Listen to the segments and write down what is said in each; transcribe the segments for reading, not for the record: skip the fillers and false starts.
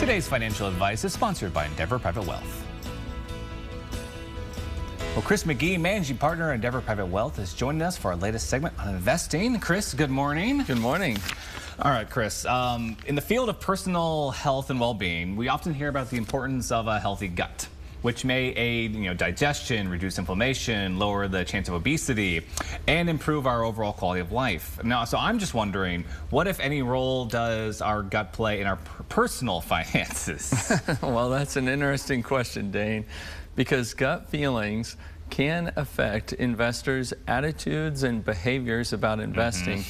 Today's financial advice is sponsored by Endeavor Private Wealth. Well, Chris McGee, managing partner at Endeavor Private Wealth, is joining us for our latest segment on investing. Chris, good morning. Good morning. All right, Chris. In the field of personal health and well-being, we often hear about the importance of a healthy gut, which may aid, digestion, reduce inflammation, lower the chance of obesity, and improve our overall quality of life. Now, so I'm just wondering, what, if any, role does our gut play in our personal finances? Well, that's an interesting question, Dane, because gut feelings can affect investors' attitudes and behaviors about investing.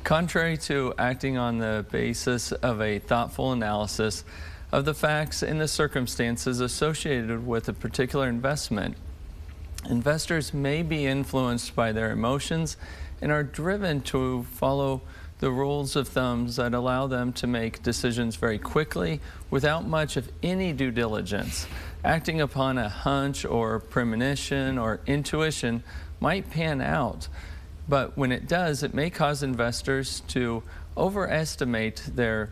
Contrary to acting on the basis of a thoughtful analysis of the facts and the circumstances associated with a particular investment, investors may be influenced by their emotions and are driven to follow the rules of thumbs that allow them to make decisions very quickly without much of any due diligence. Acting upon a hunch or premonition or intuition might pan out, but when it does, it may cause investors to overestimate their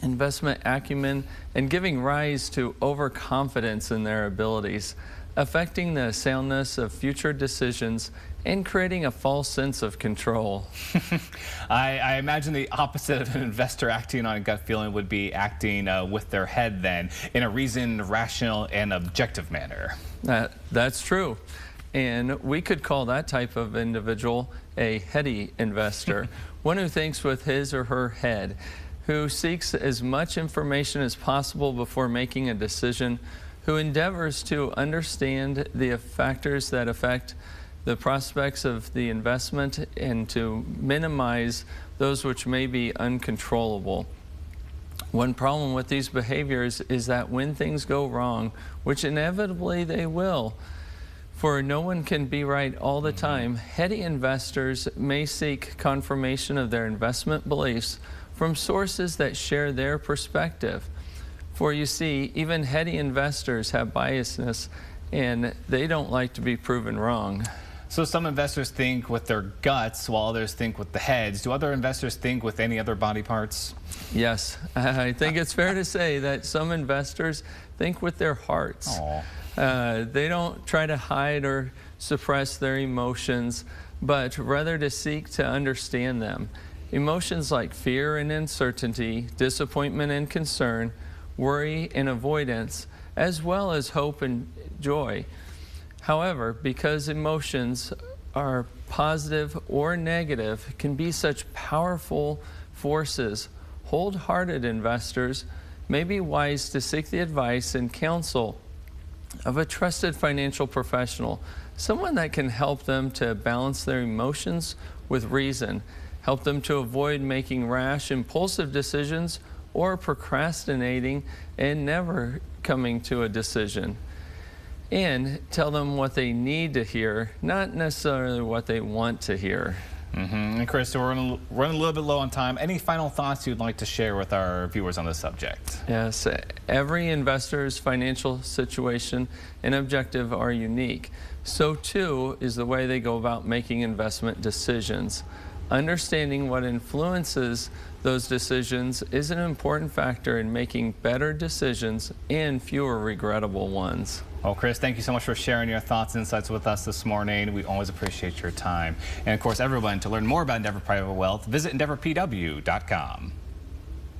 investment acumen and giving rise to overconfidence in their abilities, affecting the soundness of future decisions and creating a false sense of control. I imagine the opposite of an investor acting on a gut feeling would be acting with their head then, in a reasoned, rational, and objective manner. That's true. And we could call that type of individual a heady investor, one who thinks with his or her head, who seeks as much information as possible before making a decision, who endeavors to understand the factors that affect the prospects of the investment and to minimize those which may be uncontrollable. One problem with these behaviors is that when things go wrong, which inevitably they will, for no one can be right all the time, heady investors may seek confirmation of their investment beliefs from sources that share their perspective. For you see, even heady investors have biasness and they don't like to be proven wrong. So some investors think with their guts while others think with the heads. Do other investors think with any other body parts? Yes, I think it's fair to say that some investors think with their hearts. They don't try to hide or suppress their emotions, but rather to seek to understand them. Emotions like fear and uncertainty, disappointment and concern, worry and avoidance, as well as hope and joy. However, because emotions are positive or negative, can be such powerful forces, wholehearted investors may be wise to seek the advice and counsel of a trusted financial professional, someone that can help them to balance their emotions with reason, help them to avoid making rash, impulsive decisions or procrastinating and never coming to a decision. And tell them what they need to hear, not necessarily what they want to hear. And Chris, so we're running a little bit low on time. Any final thoughts you'd like to share with our viewers on this subject? Yes, every investor's financial situation and objective are unique. So too is the way they go about making investment decisions. Understanding what influences those decisions is an important factor in making better decisions and fewer regrettable ones. Well, Chris, thank you so much for sharing your thoughts and insights with us this morning. We always appreciate your time. And of course, everyone, to learn more about Endeavor Private Wealth, visit EndeavorPW.com.